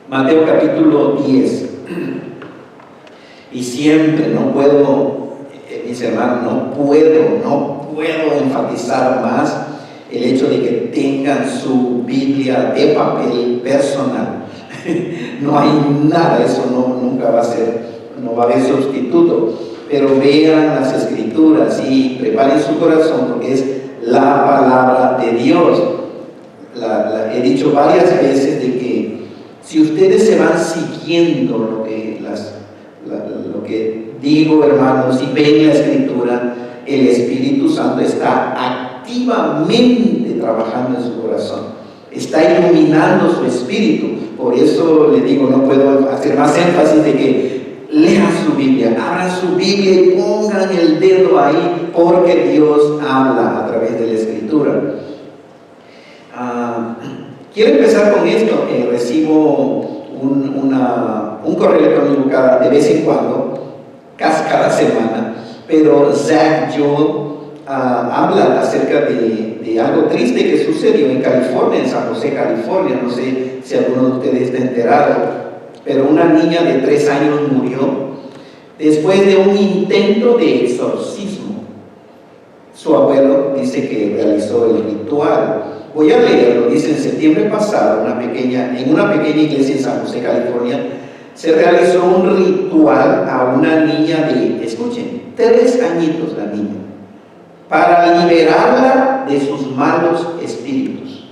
Mateo capítulo 10. Y siempre no puedo, mis hermanos, no puedo enfatizar más el hecho de que tengan su Biblia de papel personal. No hay nada, eso nunca va a ser, no va a haber sustituto. Pero vean las Escrituras y preparen su corazón, porque es la palabra de Dios. He dicho varias veces de que si ustedes se van siguiendo lo que digo, hermanos, y ven la Escritura, el Espíritu Santo está activamente trabajando en su corazón, está iluminando su espíritu. Por eso le digo, no puedo hacer más énfasis de que lean su Biblia, abran su Biblia y pongan el dedo ahí, porque Dios habla a través de la Escritura. Quiero empezar con esto. Recibo un correo electrónico de vez en cuando, casi cada semana, pero Zach Joel habla acerca de algo triste que sucedió en California, en San José, California. No sé si alguno de ustedes está enterado, pero una niña de 3 años murió después de un intento de exorcismo. Su abuelo dice que realizó el ritual. Voy a leerlo. Dice: en septiembre pasado, en una pequeña iglesia en San José, California, se realizó un ritual a una niña escuchen, 3 añitos la niña, para liberarla de sus malos espíritus.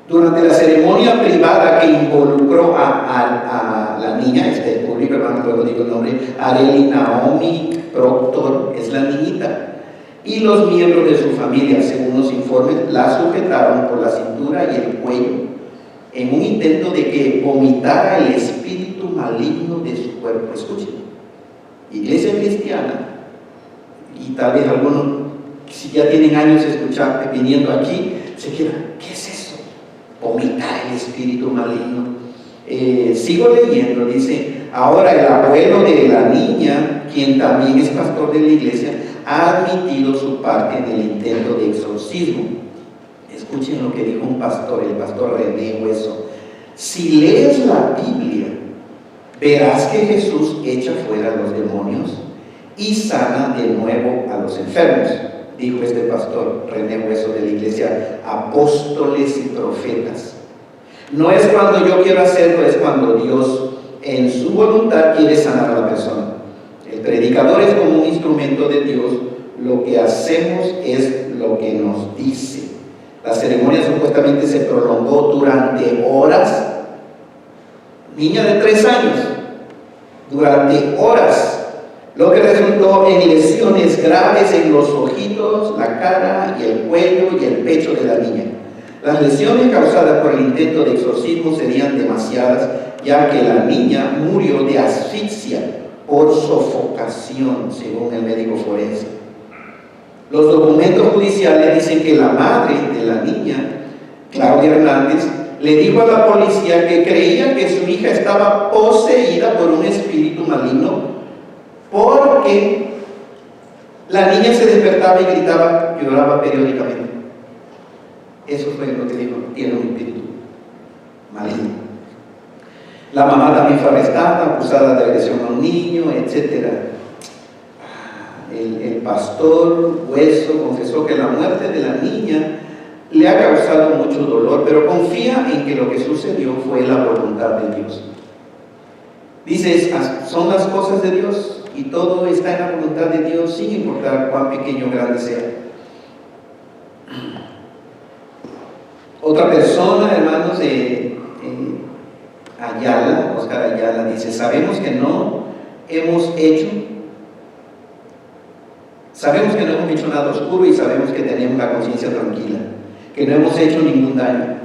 Durante la ceremonia privada que involucró a la niña, público, hermano, luego digo el nombre, Arely Naomi Proctor es la niñita, y los miembros de su familia, según los informes, la sujetaron por la cintura y el cuello en un intento de que vomitara el espíritu maligno de su cuerpo. Escuchen, iglesia cristiana, y tal vez algunos, si ya tienen años viniendo aquí, se quedan: ¿qué es eso? Vomitar el espíritu maligno. Sigo leyendo. Dice: ahora el abuelo de la niña, quien también es pastor de la iglesia, ha admitido su parte en el intento de exorcismo. Escuchen lo que dijo un pastor, el pastor René Hueso: si lees la Biblia, verás que Jesús echa fuera a los demonios y sana de nuevo a los enfermos, dijo este pastor René Hueso de la iglesia Apóstoles y Profetas. No es cuando yo quiero hacerlo, es cuando Dios en su voluntad quiere sanar a la persona. El predicador es como un instrumento de Dios. Lo que hacemos es lo que nos dice. La ceremonia supuestamente se prolongó durante horas. Niña de 3 años, durante horas, lo que resultó en lesiones graves en los ojitos, la cara y el cuello y el pecho de la niña. Las lesiones causadas por el intento de exorcismo serían demasiadas, ya que la niña murió de asfixia por sofocación, según el médico forense. Los documentos judiciales dicen que la madre de la niña, Claudia Hernández, le dijo a la policía que creía que su hija estaba poseída por un espíritu maligno, porque la niña se despertaba y gritaba, lloraba periódicamente. Eso fue lo que dijo: tiene un espíritu maligno. La mamá también fue arrestada, acusada de agresión a un niño, etc. El pastor Hueso confesó que la muerte de la niña le ha causado mucho dolor, pero confía en que lo que sucedió fue la voluntad de Dios. Dice: son las cosas de Dios y todo está en la voluntad de Dios, sin importar cuán pequeño o grande sea. Otra persona, hermanos, Oscar Ayala, dice: sabemos que no hemos hecho nada oscuro, y sabemos que tenemos la conciencia tranquila, que no hemos hecho ningún daño,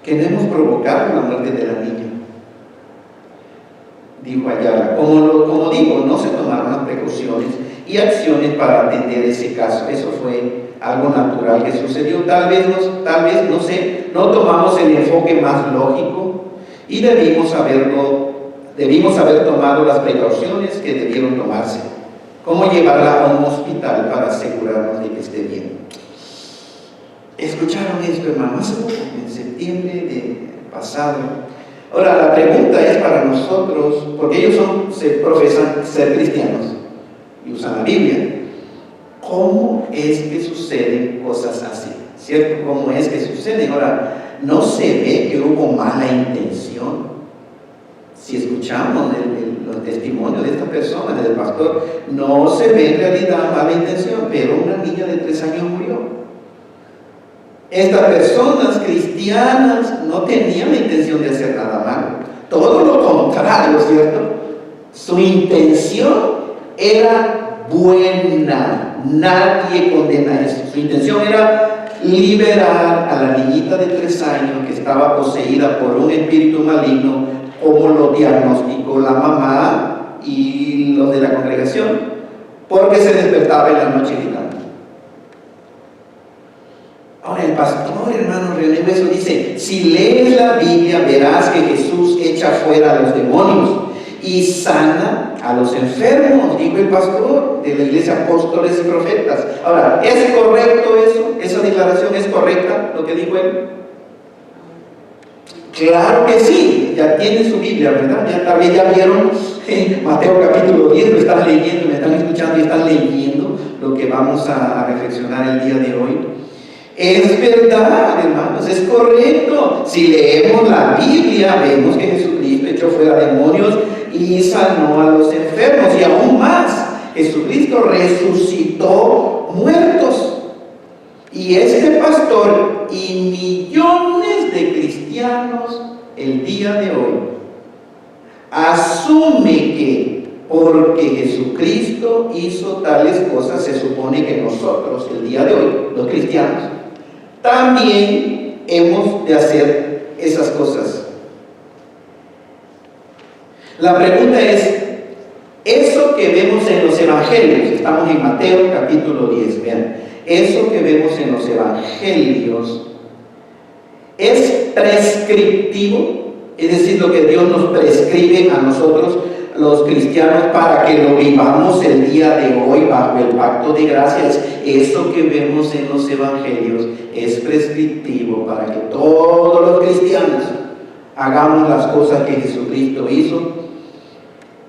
que no hemos provocado la muerte de la niña. Dijo Ayala. Como digo, no se tomaron las precauciones y acciones para atender ese caso. Eso fue algo natural que sucedió. Tal vez no tomamos el enfoque más lógico y debimos haber tomado las precauciones que debieron tomarse, como llevarla a un hospital para asegurarnos de que esté bien. ¿Escucharon esto, hermano? Hace poco, en septiembre pasado, Ahora, la pregunta es para nosotros, porque ellos se profesan ser cristianos y usan la Biblia. ¿Cómo es que suceden cosas así? ¿Cierto? ¿Cómo es que suceden? Ahora, no se ve que hubo mala intención. Si escuchamos los testimonios de esta persona, del pastor, no se ve en realidad mala intención, pero una niña de 3 años murió. Estas personas cristianas no tenían la intención de hacer nada malo, todo lo contrario, ¿cierto? Su intención era buena, nadie condena eso. Su intención era liberar a la niñita de 3 años que estaba poseída por un espíritu maligno, como lo diagnosticó la mamá y los de la congregación, porque se despertaba en la noche gritando. Ahora el pastor, hermano René Hueso, dice: si lees la Biblia verás que Jesús echa fuera a los demonios y sana a los enfermos, dijo el pastor de la iglesia Apóstoles y Profetas. Ahora, ¿es correcto eso? ¿Esa declaración es correcta, lo que dijo él? Claro que sí, ya tienen su Biblia, ¿verdad? Ya tal vez ya vieron Mateo capítulo 10, lo están leyendo, me están escuchando y están leyendo lo que vamos a reflexionar el día de hoy. Es verdad, hermanos, es correcto. Si leemos la Biblia, vemos que Jesucristo echó fuera demonios y sanó a los enfermos. Y aún más, Jesucristo resucitó muertos. Y este pastor y millones de cristianos el día de hoy asume que porque Jesucristo hizo tales cosas, se supone que nosotros el día de hoy, los cristianos, también hemos de hacer esas cosas. La pregunta es, eso que vemos en los evangelios, estamos en Mateo capítulo 10, vean, eso que vemos en los evangelios es prescriptivo, es decir, lo que Dios nos prescribe a nosotros los cristianos para que lo vivamos el día de hoy bajo el pacto de gracias. Eso que vemos en los evangelios es prescriptivo para que todos los cristianos hagamos las cosas que Jesucristo hizo.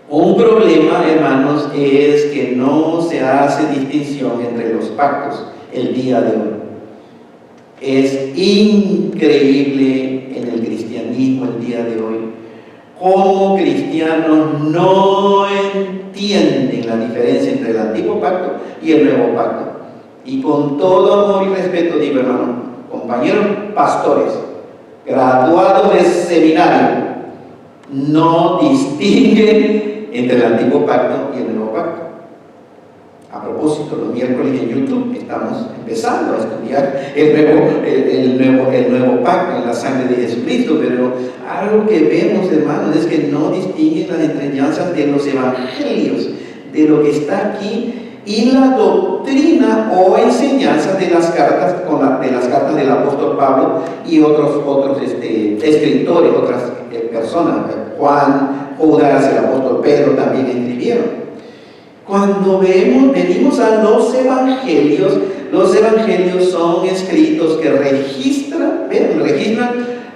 Un problema, hermanos, es que no se hace distinción entre los pactos el día de hoy. Es increíble en el cristianismo el día de hoy cómo cristianos no entienden la diferencia entre el antiguo pacto y el nuevo pacto. Y con todo amor y respeto digo, hermano, compañeros pastores, graduados de seminario, no distinguen entre el antiguo pacto y el nuevo pacto. A propósito, los miércoles en YouTube estamos empezando a estudiar el nuevo pacto en la sangre de Jesucristo, pero algo que vemos, hermanos, es que no distinguen las enseñanzas de los evangelios, de lo que está aquí, y la doctrina o enseñanzas de las cartas, del apóstol Pablo y otros escritores, otras personas, Juan, Judas, el apóstol Pedro también escribieron. Cuando venimos a los evangelios son escritos que registran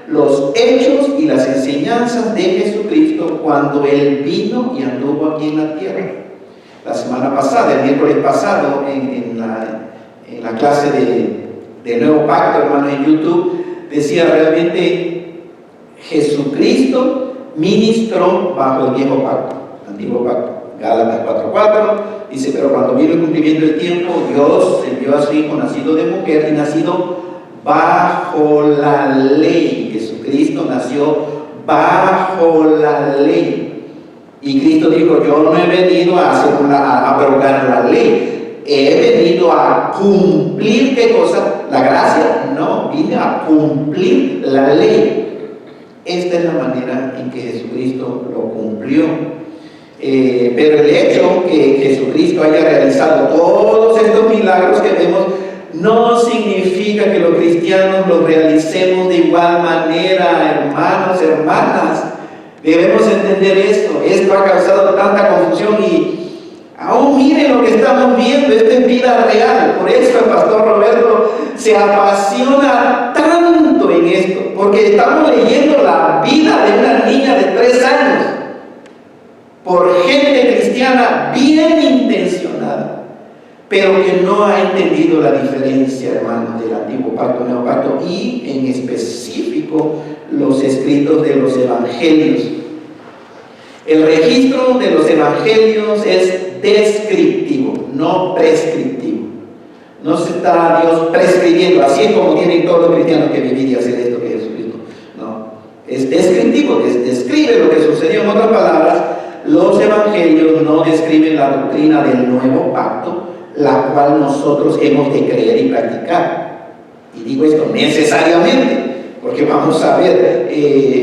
los hechos y las enseñanzas de Jesucristo cuando Él vino y anduvo aquí en la tierra. La semana pasada, el miércoles pasado, en la clase de Nuevo Pacto, hermano, en YouTube, decía realmente Jesucristo ministró bajo el viejo pacto, el antiguo pacto. Gálatas 4:4 dice: pero cuando vino el cumplimiento del tiempo, Dios envió a su Hijo nacido de mujer y nacido bajo la ley. Jesucristo nació bajo la ley. Y Cristo dijo: yo no he venido a abrogar la ley, he venido a cumplir, ¿qué cosa? La gracia. No, vine a cumplir la ley. Esta es la manera en que Jesucristo lo cumplió. Pero el hecho que Jesucristo haya realizado todos estos milagros que vemos no significa que los cristianos los realicemos de igual manera, hermanos, hermanas. Debemos entender esto. Esto ha causado tanta confusión y aún miren lo que estamos viendo. Esto es vida real. Por eso el pastor Roberto se apasiona tanto en esto, porque estamos leyendo la vida de una niña de 3 años por gente cristiana bien intencionada, pero que no ha entendido la diferencia, hermanos, del antiguo pacto y nuevo pacto, y en específico los escritos de los evangelios. El registro de los evangelios es descriptivo, no prescriptivo. No se está Dios prescribiendo, así es como tienen todos los cristianos que vivir y hacer esto que Jesucristo. No, es descriptivo, describe lo que sucedió. En otras palabras, los evangelios no describen la doctrina del nuevo pacto, la cual nosotros hemos de creer y practicar. Y digo esto necesariamente, porque vamos a ver,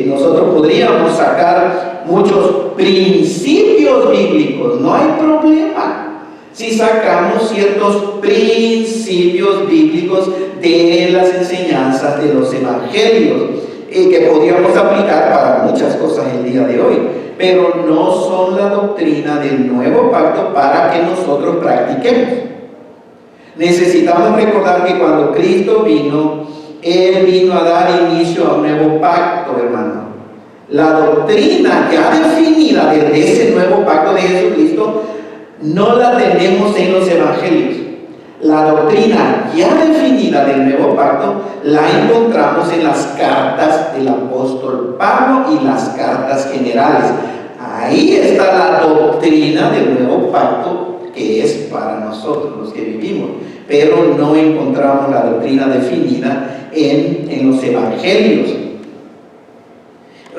nosotros podríamos sacar muchos principios bíblicos, no hay problema si sacamos ciertos principios bíblicos de las enseñanzas de los evangelios, que podríamos aplicar para muchas cosas el día de hoy, pero no son la doctrina del nuevo pacto para que nosotros practiquemos. Necesitamos recordar que cuando Cristo vino, Él vino a dar inicio a un nuevo pacto, hermano. La doctrina ya definida desde ese nuevo pacto de Jesucristo no la tenemos en los evangelios. La doctrina ya definida del nuevo pacto la encontramos en las cartas del apóstol Pablo y las cartas generales. Ahí está la doctrina del nuevo pacto que es para nosotros los que vivimos, pero no encontramos la doctrina definida en los evangelios.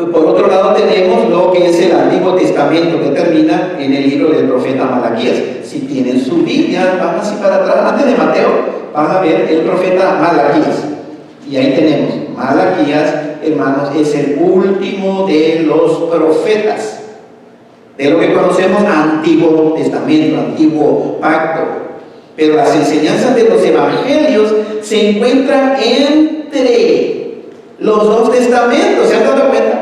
Por otro lado tenemos lo que es el Antiguo Testamento, que termina en el libro del profeta Malaquías. Si tienen su Biblia, van así para atrás, antes de Mateo, van a ver el profeta Malaquías. Y ahí tenemos, Malaquías, hermanos, es el último de los profetas, de lo que conocemos Antiguo Testamento, Antiguo Pacto. Pero las enseñanzas de los evangelios se encuentran entre los dos testamentos, ¿se han dado cuenta?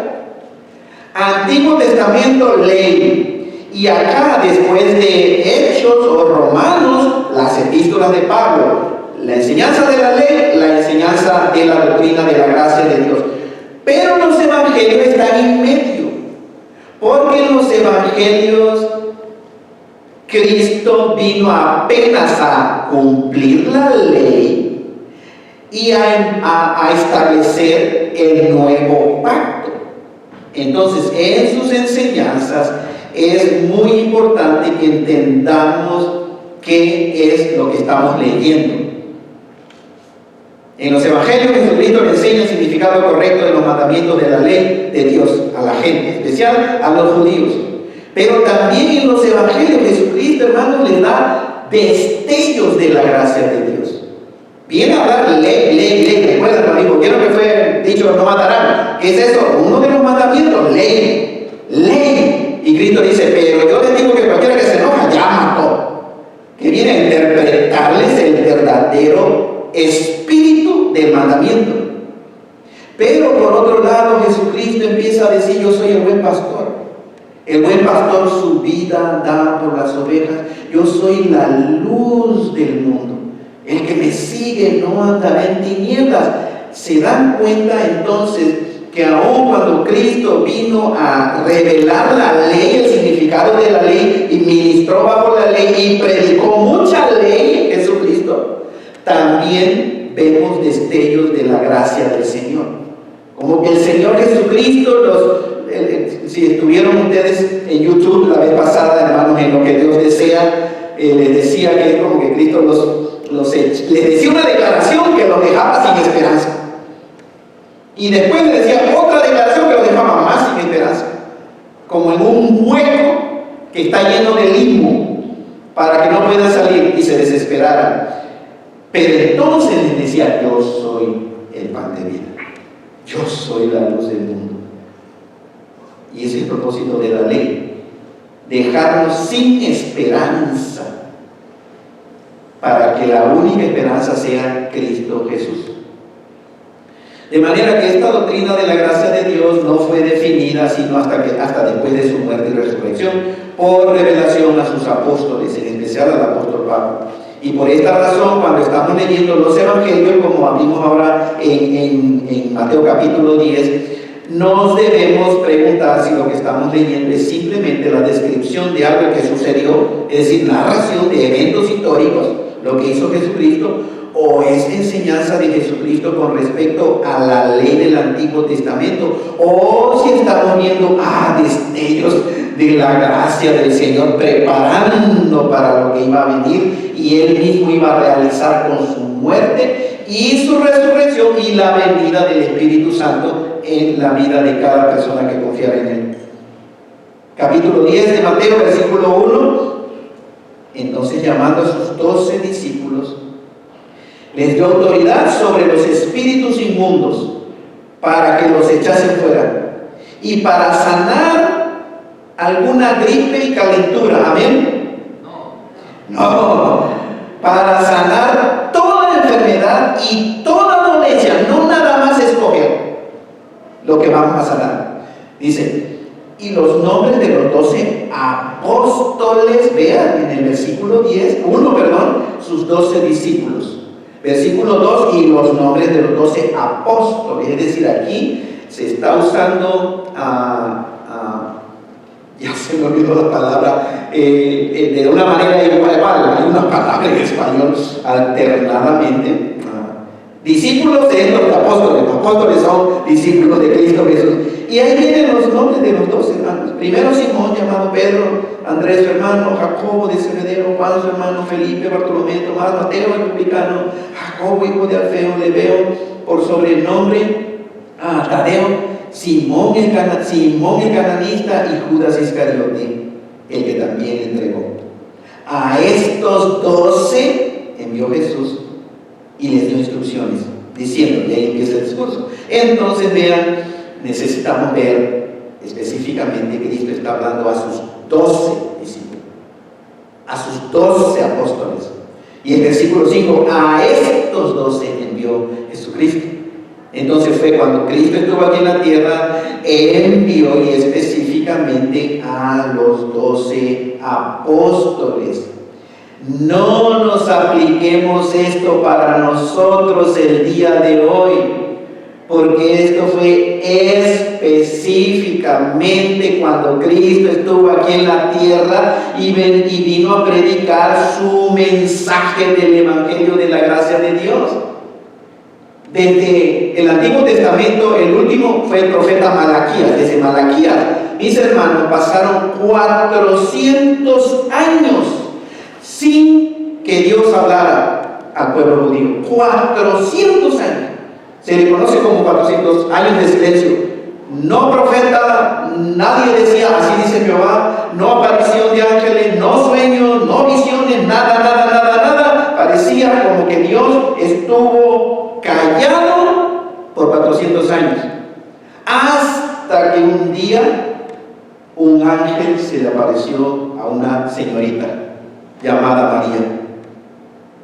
Antiguo Testamento, ley, y acá después de Hechos o Romanos, las epístolas de Pablo, la enseñanza de la ley, la enseñanza de la doctrina de la gracia de Dios. Pero los evangelios están en medio, porque en los evangelios Cristo vino apenas a cumplir la ley y a establecer el nuevo pacto. Entonces, en sus enseñanzas es muy importante que entendamos qué es lo que estamos leyendo. En los evangelios, Jesucristo le enseña el significado correcto de los mandamientos de la ley de Dios a la gente, en especial a los judíos. Pero también en los evangelios, Jesucristo, hermanos, les da destellos de la gracia de Dios. Viene a hablar ley. Recuerden, amigo, ¿qué es lo que fue dicho? No matarán. ¿Qué es eso? Uno de los mandamientos, ley. Y Cristo dice, pero yo les digo que cualquiera que se enoja ya mató. Que viene a interpretarles el verdadero espíritu del mandamiento. Pero por otro lado, Jesucristo empieza a decir, yo soy el buen pastor. El buen pastor su vida da por las ovejas. Yo soy la luz del mundo. El que me sigue no andará en tinieblas. ¿Se dan cuenta entonces que aún cuando Cristo vino a revelar la ley, el significado de la ley, y ministró bajo la ley y predicó mucha ley, Jesucristo, también vemos destellos de la gracia del Señor? Como que el Señor Jesucristo, si estuvieron ustedes en YouTube la vez pasada, hermanos, en lo que Dios desea, les decía que es como que Cristo les decía una declaración que los dejaba sin esperanza. Y después les decía otra declaración que los dejaba más sin esperanza. Como en un hueco que está lleno de limbo para que no puedan salir y se desesperaran. Pero entonces les decía, yo soy el pan de vida. Yo soy la luz del mundo. Y ese es el propósito de la ley. Dejarnos sin esperanza, para que la única esperanza sea Cristo Jesús. De manera que esta doctrina de la gracia de Dios no fue definida sino hasta después de su muerte y resurrección, por revelación a sus apóstoles, en especial al apóstol Pablo. Y por esta razón, cuando estamos leyendo los evangelios, como abrimos ahora en Mateo capítulo 10, nos debemos preguntar si lo que estamos leyendo es simplemente la descripción de algo que sucedió, es decir, narración de eventos históricos, lo que hizo Jesucristo, o es enseñanza de Jesucristo con respecto a la ley del Antiguo Testamento, o si estamos viendo destellos de la gracia del Señor preparando para lo que iba a venir y Él mismo iba a realizar con su muerte y su resurrección y la venida del Espíritu Santo en la vida de cada persona que confiara en Él. Capítulo 10 de Mateo, versículo 1. Entonces, llamando a sus 12 discípulos, les dio autoridad sobre los espíritus inmundos para que los echasen fuera y para sanar alguna gripe y calentura. ¿Amén? No, para sanar toda enfermedad y toda dolencia, no nada más escoger lo que vamos a sanar. Dice, y los nombres de los 12 apóstoles, vean en el versículo 1, sus 12 discípulos. Versículo 2, y los nombres de los 12 apóstoles. Es decir, aquí se está usando, ya se me olvidó la palabra, de una manera igual, hay una palabra en español alternadamente. Discípulos de los apóstoles son discípulos de Cristo Jesús. Y ahí vienen los nombres de los 12 hermanos. Primero Simón, llamado Pedro, Andrés su hermano, Jacobo de Zebedeo, Juan su hermano, Felipe, Bartolomé, Tomás, Mateo el publicano, Jacobo hijo de Alfeo, Lebeo por sobrenombre, Tadeo, Simón el cananista y Judas Iscariote, el que también entregó. A estos 12 envió Jesús y les dio instrucciones, diciendo, y ahí empieza el discurso. Entonces vean, necesitamos ver específicamente que Cristo está hablando a sus 12 discípulos, a sus 12 apóstoles. Y en el versículo 5, a estos 12 envió Jesucristo. Entonces fue cuando Cristo estuvo aquí en la tierra, envió y específicamente a los 12 apóstoles. No nos apliquemos esto para nosotros el día de hoy, porque esto fue específicamente cuando Cristo estuvo aquí en la tierra y vino a predicar su mensaje del Evangelio de la gracia de Dios. Desde el Antiguo Testamento, el último fue el profeta Malaquías. Desde Malaquías, mis hermanos, pasaron 400 años sin que Dios hablara al pueblo judío. 400 años. Se le conoce como 400 años de silencio. No profeta, nadie decía, así dice Jehová, no aparición de ángeles, no sueños, no visiones, nada. Parecía como que Dios estuvo callado por 400 años. Hasta que un día un ángel se le apareció a una señorita llamada María.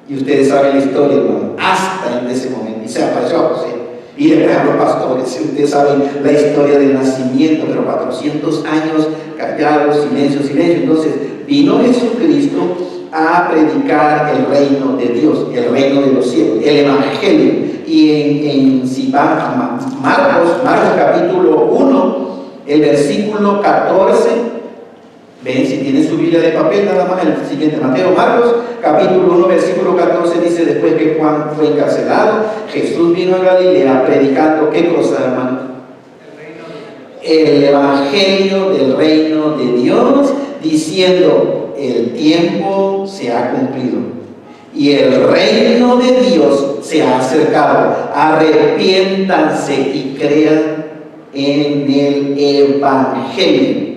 Y ustedes saben la historia, hermano, hasta en ese momento. Y se apareció a José. Y le trajo a los pastores. Ustedes saben la historia del nacimiento, pero 400 años callados, silencio. Entonces vino Jesucristo a predicar el reino de Dios, el reino de los cielos, el Evangelio. Y si van a Marcos capítulo 1, el versículo 14. Ven, si tienen su Biblia de papel, nada más el siguiente, Marcos, capítulo 1, versículo 14, dice, después que Juan fue encarcelado, Jesús vino a Galilea predicando, ¿qué cosa, hermano? El Evangelio del reino de Dios, diciendo, el tiempo se ha cumplido y el reino de Dios se ha acercado. Arrepiéntanse y crean en el Evangelio.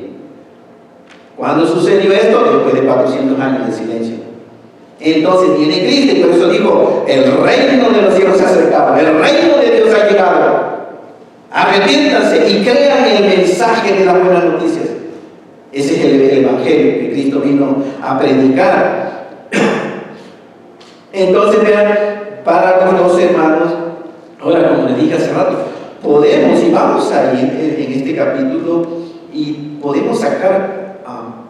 ¿Cuándo sucedió esto? Después de 400 años de silencio. Entonces viene Cristo y por eso dijo, el reino de los cielos se ha acercado, el reino de Dios ha llegado. Arrepiéntanse y crean el mensaje de las buenas noticias. Ese es el Evangelio que Cristo vino a predicar. Entonces vean, para los 12 hermanos, ahora como les dije hace rato, podemos y vamos a ir en este capítulo y podemos sacar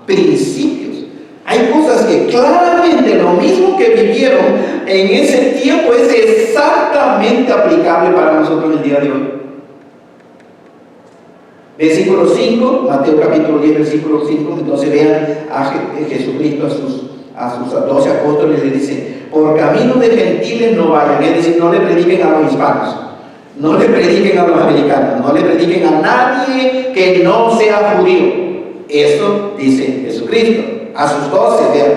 principios Hay cosas que claramente lo mismo que vivieron en ese tiempo es exactamente aplicable para nosotros el día de hoy. Versículo 5, Mateo capítulo 10, versículo 5, entonces vean a Jesucristo a sus 12 apóstoles, le dice: por camino de gentiles no vayan, es decir, no le prediquen a los hispanos, no le prediquen a los americanos, no le prediquen a nadie que no sea judío. Eso dice Jesucristo a sus 12, vean.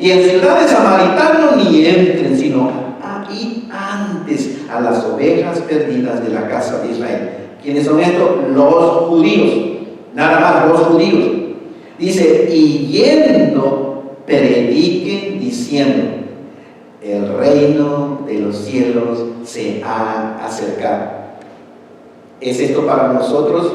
Y en ciudades samaritanas ni entren, sino ir antes a las ovejas perdidas de la casa de Israel. ¿Quiénes son estos? Los judíos, nada más, los judíos. Dice: y yendo, prediquen diciendo: el reino de los cielos se ha acercado. ¿Es esto para nosotros?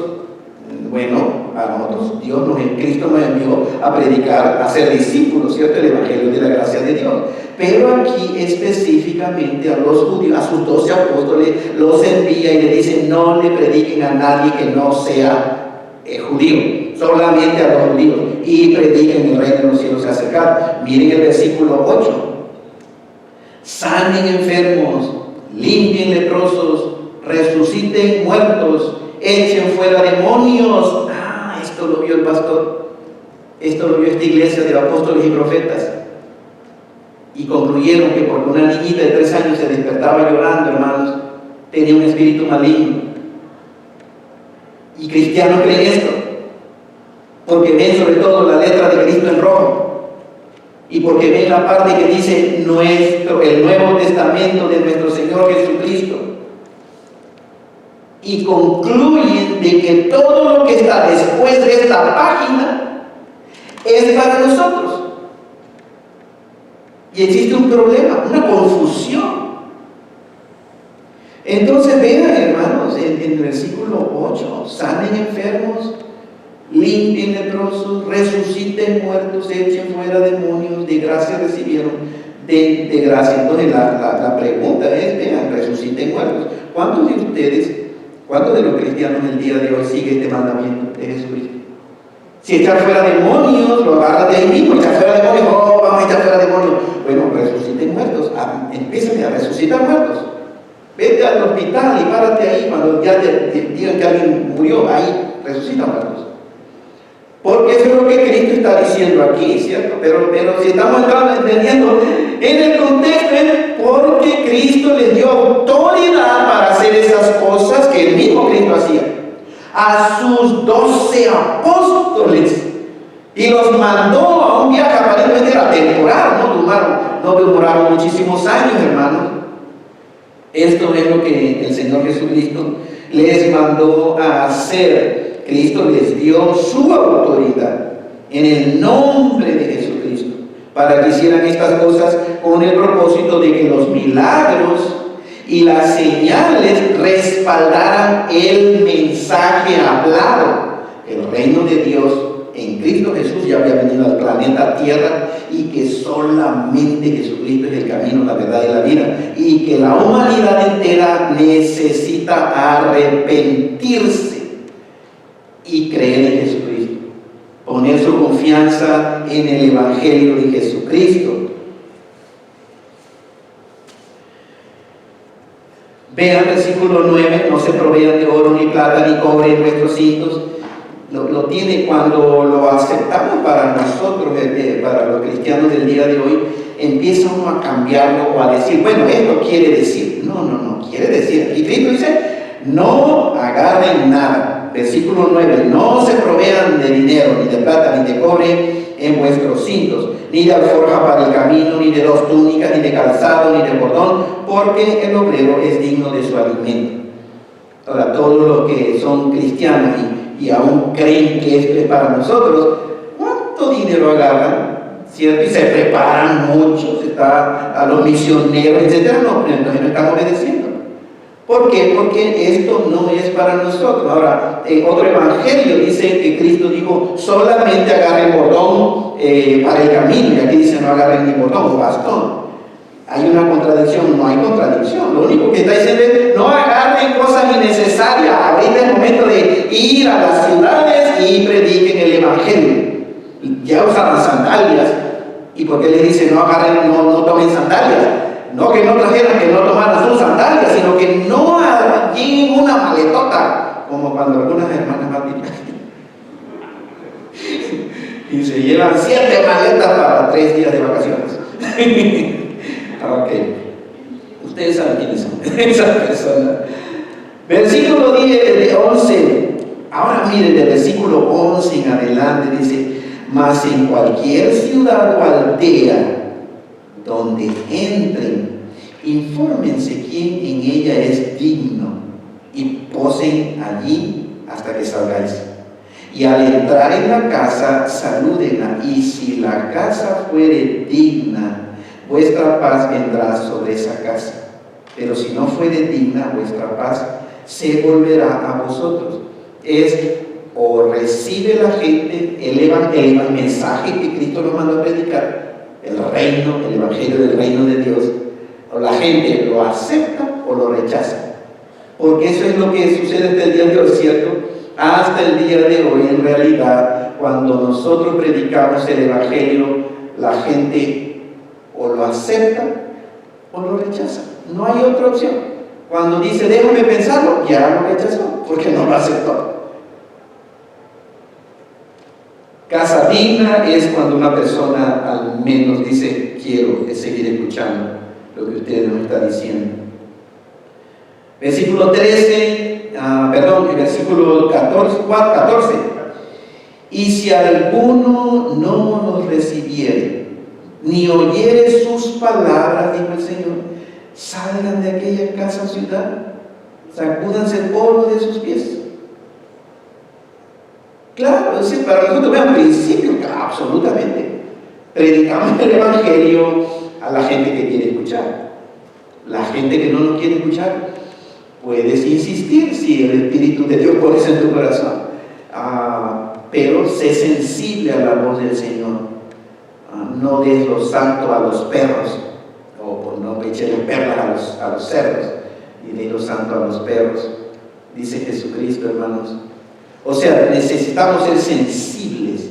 Bueno, para nosotros Dios Cristo nos envió a predicar, a ser discípulos, ¿cierto? El evangelio de la gracia de Dios. Pero aquí específicamente a los judíos, a sus 12 apóstoles, los envía y le dice: no le prediquen a nadie que no sea judío, solamente a los judíos, y prediquen el reino de los cielos se ha acercado. Miren el versículo 8: sanen enfermos, limpien leprosos, resuciten muertos, echen fuera demonios. Esto lo vio el pastor, esto lo vio esta iglesia de apóstoles y profetas, y concluyeron que porque una niñita de 3 años se despertaba llorando, hermanos, tenía un espíritu maligno. Y cristianos creen esto porque ven sobre todo la letra de Cristo en rojo, y porque ven la parte que dice el Nuevo Testamento de nuestro Señor Jesucristo, y concluyen de que todo lo que está después de esta página es para nosotros. Y existe un problema, una confusión. Entonces vean, hermanos, en el versículo 8: sanen enfermos, limpien leprosos, resuciten muertos, echen fuera demonios, de gracia recibieron, de gracia. Entonces la pregunta es, vean, resuciten muertos. ¿Cuántos de ustedes, cuántos de los cristianos el día de hoy sigue este mandamiento de Jesucristo? Si echar fuera demonios, lo agarras de ahí mismo. Echar fuera demonios, vamos a echar fuera demonios. Bueno, resuciten muertos, empiezan a resucitar muertos. Vete al hospital y párate ahí cuando ya te digan que alguien murió, ahí resucitan muertos. Porque eso es lo que Cristo está diciendo aquí, ¿cierto? Pero si estamos entendiendo en el contexto, es porque Cristo les dio autoridad para hacer esas cosas que el mismo Cristo hacía a sus 12 apóstoles, y los mandó a un viaje aparentemente era temporal, no demoraron muchísimos años, hermanos. Esto es lo que el Señor Jesucristo les mandó a hacer. Cristo les dio su autoridad en el nombre de Jesucristo para que hicieran estas cosas, con el propósito de que los milagros y las señales respaldaran el mensaje hablado. El reino de Dios en Cristo Jesús ya había venido al planeta Tierra, y que solamente Jesucristo es el camino, la verdad y la vida, y que la humanidad entera necesita arrepentirse y creer en Jesucristo, poner su confianza en el evangelio de Jesucristo. Vean versículo 9: no se provean de oro ni plata ni cobre en vuestros cintos. Lo tiene cuando lo aceptamos para nosotros, para los cristianos del día de hoy. Empieza uno a cambiarlo o a decir, bueno, esto quiere decir. No, quiere decir. Y Cristo dice: no agarren nada. Versículo 9: no se provean de dinero, ni de plata, ni de cobre en vuestros cintos, ni de alforja para el camino, ni de 2 túnicas, ni de calzado, ni de bordón, porque el obrero es digno de su alimento. Ahora, todos los que son cristianos y aún creen que esto es para nosotros, ¿cuánto dinero agarran? ¿Cierto? Y se preparan mucho, a los misioneros, etc. Entonces no estamos obedeciendo. ¿Por qué? Porque esto no es para nosotros. Ahora, otro evangelio dice que Cristo dijo: solamente agarren bordón para el camino, y aquí dice: no agarren ni bordón o bastón. ¿Hay una contradicción? No hay contradicción. Lo único que está diciendo es: no agarren cosas innecesarias. Ahorita es el momento de ir a las ciudades y prediquen el evangelio. Ya usaban sandalias, ¿Y por qué les dice no agarren, no tomen sandalias? No que no trajeran, que no tomaran sus sandalias, sino que no lleven una maletota, como cuando algunas hermanas malditas y se llevan 7 maletas para 3 días de vacaciones. Ok, ustedes saben quiénes son esas personas. Versículo 11. Ahora miren, del versículo 11 en adelante dice: mas en cualquier ciudad o aldea donde entren, infórmense quién en ella es digno y posen allí hasta que salgáis. Y al entrar en la casa, salúdenla, y si la casa fuere digna, vuestra paz vendrá sobre esa casa. Pero si no fuere digna, vuestra paz se volverá a vosotros. O recibe la gente el mensaje que Cristo nos mandó a predicar, el evangelio del reino de Dios, o la gente lo acepta o lo rechaza. Porque eso es lo que sucede hasta el día de hoy, ¿cierto? Hasta el día de hoy, en realidad, cuando nosotros predicamos el evangelio, la gente o lo acepta o lo rechaza. No hay otra opción. Cuando dice déjame pensarlo, ya lo rechazó, porque no lo aceptó. Casa digna es cuando una persona al menos dice quiero seguir escuchando lo que usted nos está diciendo. Versículo 14. Y si alguno no nos recibiere, ni oyere sus palabras, dijo el Señor, salgan de aquella casa o ciudad, sacúdanse el polvo de sus pies. Claro, es decir, para nosotros vean principio, claro, absolutamente. Predicamos el evangelio a la gente que quiere escuchar. La gente que no nos quiere escuchar, puedes insistir si el Espíritu de Dios pone eso en tu corazón. Pero sé sensible a la voz del Señor. No des lo santo a los perros, o no eches perlas a los cerdos, y de lo santo a los perros. Dice Jesucristo, hermanos. O sea, necesitamos ser sensibles.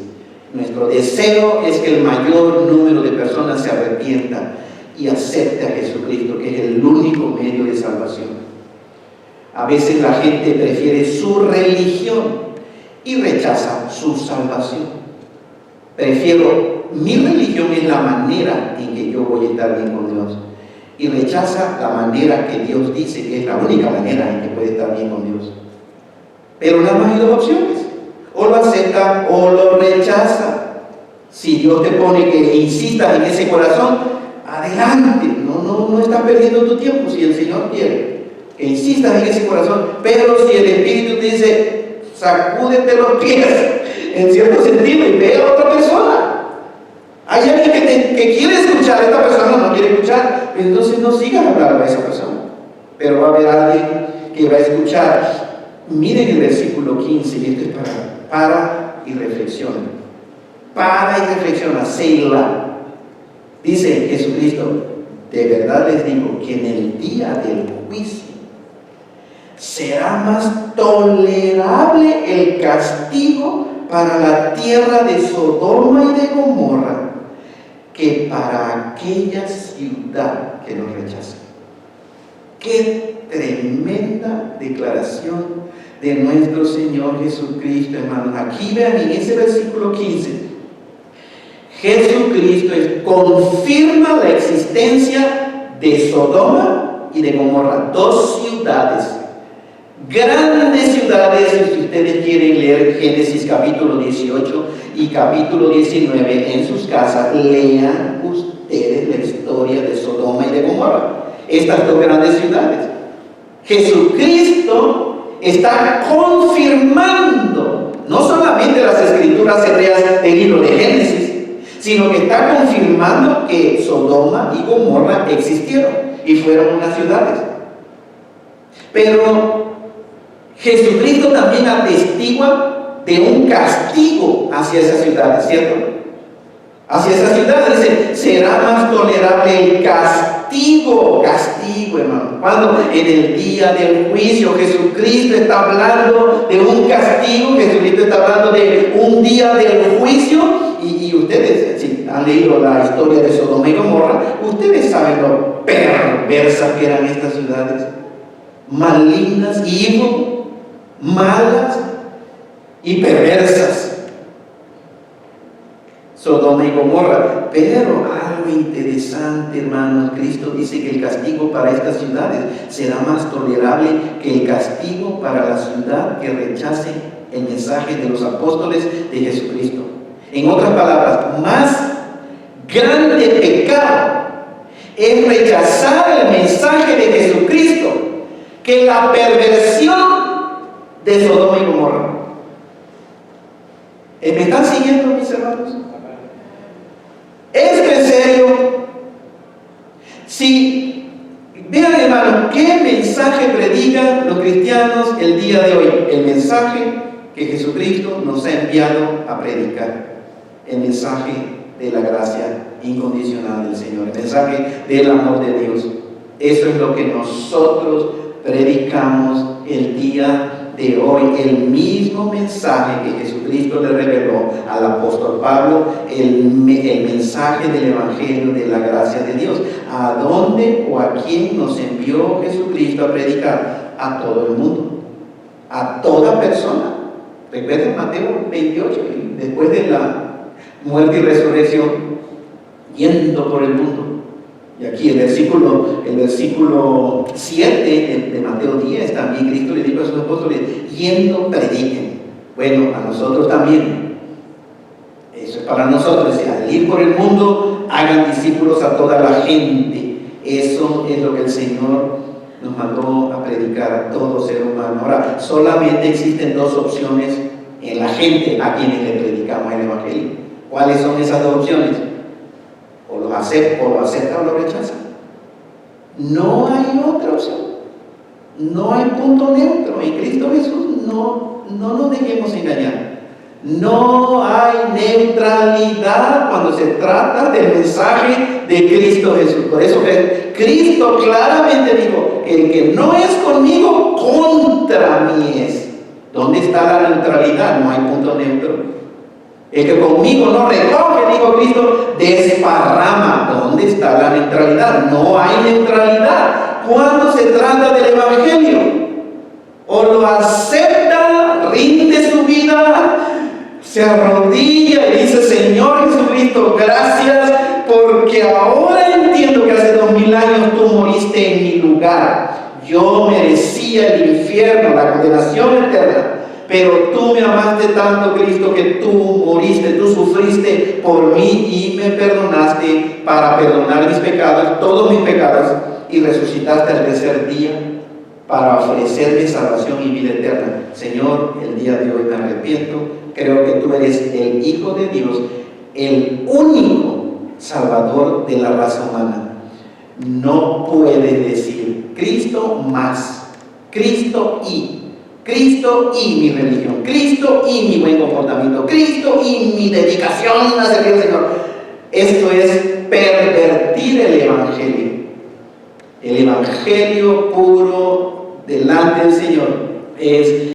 Nuestro deseo es que el mayor número de personas se arrepienta y acepte a Jesucristo, que es el único medio de salvación. A veces la gente prefiere su religión y rechaza su salvación. Mi religión es la manera en que yo voy a estar bien con Dios, y rechaza la manera que Dios dice que es la única manera en que puede estar bien con Dios. Pero nada más hay 2 opciones: o lo acepta o lo rechaza. Si Dios te pone que insistas en ese corazón, adelante, no estás perdiendo tu tiempo. Si el Señor quiere que insistas en ese corazón, pero si el Espíritu te dice sacúdete los pies, en cierto sentido, y ve a otra persona. Hay alguien que quiere escuchar, esta persona no quiere escuchar, entonces no sigas hablando a esa persona, pero va a haber alguien que va a escuchar. Miren el versículo 15, y esto es para y reflexiona. Para y reflexiona, Selah. Dice Jesucristo: de verdad les digo que en el día del juicio será más tolerable el castigo para la tierra de Sodoma y de Gomorra que para aquella ciudad que nos rechaza. Qué tremenda declaración de nuestro Señor Jesucristo, hermanos. Aquí vean en ese versículo 15, Jesucristo confirma la existencia de Sodoma y de Gomorra, 2 ciudades, grandes ciudades. Si ustedes quieren leer Génesis capítulo 18 y capítulo 19 en sus casas, lean ustedes la historia de Sodoma y de Gomorra, estas 2 grandes ciudades. Jesucristo está confirmando no solamente las escrituras hebreas del libro de Génesis, sino que está confirmando que Sodoma y Gomorra existieron y fueron unas ciudades. Pero Jesucristo también atestigua de un castigo hacia esas ciudades, ¿cierto? Hacia esas ciudades dice: será más tolerable el castigo, hermano. Cuando en el día del juicio Jesucristo está hablando de un castigo, Jesucristo está hablando de un día del juicio, y ustedes, si han han leído la historia de Sodoma y Gomorra, ustedes saben lo perversas que eran estas ciudades, malignas, evil, malas y perversas. Sodoma y Gomorra. Pero algo interesante, hermanos, Cristo dice que el castigo para estas ciudades será más tolerable que el castigo para la ciudad que rechace el mensaje de los apóstoles de Jesucristo. En otras palabras, más grande pecado es rechazar el mensaje de Jesucristo que la perversión de Sodoma y Gomorra. ¿Me están siguiendo, mis hermanos? Esto es serio. Si, vean, hermanos, ¿qué mensaje predican los cristianos el día de hoy? El mensaje que Jesucristo nos ha enviado a predicar. El mensaje de la gracia incondicional del Señor, el mensaje del amor de Dios. Eso es lo que nosotros predicamos el día de hoy, el mismo mensaje que Jesucristo le reveló al apóstol Pablo, el mensaje del evangelio de la gracia de Dios. ¿A dónde o a quién nos envió Jesucristo a predicar? A todo el mundo, a toda persona. Recuerden Mateo 28, después de la muerte y resurrección, yendo por el mundo. Y aquí el versículo 7 de Mateo 10, también Cristo le dijo a sus apóstoles, yendo prediquen. Bueno, a nosotros también. Eso es para nosotros. Al ir por el mundo, hagan discípulos a toda la gente. Eso es lo que el Señor nos mandó a predicar a todo ser humano. Ahora, solamente existen dos opciones en la gente a quienes le predicamos el evangelio. ¿Cuáles son esas dos opciones? O lo acepta o lo rechaza. No hay otra opción. No hay punto neutro. En Cristo Jesús no nos dejemos engañar. No hay neutralidad cuando se trata del mensaje de Cristo Jesús. Por eso Cristo claramente dijo, el que no es conmigo, contra mí es. ¿Dónde está la neutralidad? No hay punto neutro. El que conmigo no recoge, dijo Cristo, desparrama. ¿Dónde está la neutralidad? No hay neutralidad cuando se trata del evangelio. O lo acepta, rinde su vida, se arrodilla y dice, Señor Jesucristo, gracias, porque ahora entiendo que hace 2000 años tú moriste en mi lugar. Yo merecía el infierno, la condenación eterna. Pero tú me amaste tanto, Cristo, que tú moriste, tú sufriste por mí y me perdonaste para perdonar mis pecados, todos mis pecados, y resucitaste al tercer día para ofrecerme salvación y vida eterna. Señor, el día de hoy me arrepiento, creo que tú eres el Hijo de Dios, el único Salvador de la raza humana. No puedes decir Cristo más, Cristo y mi religión, Cristo y mi buen comportamiento, Cristo y mi dedicación a servir al Señor. Esto es pervertir el evangelio. El evangelio puro delante del Señor es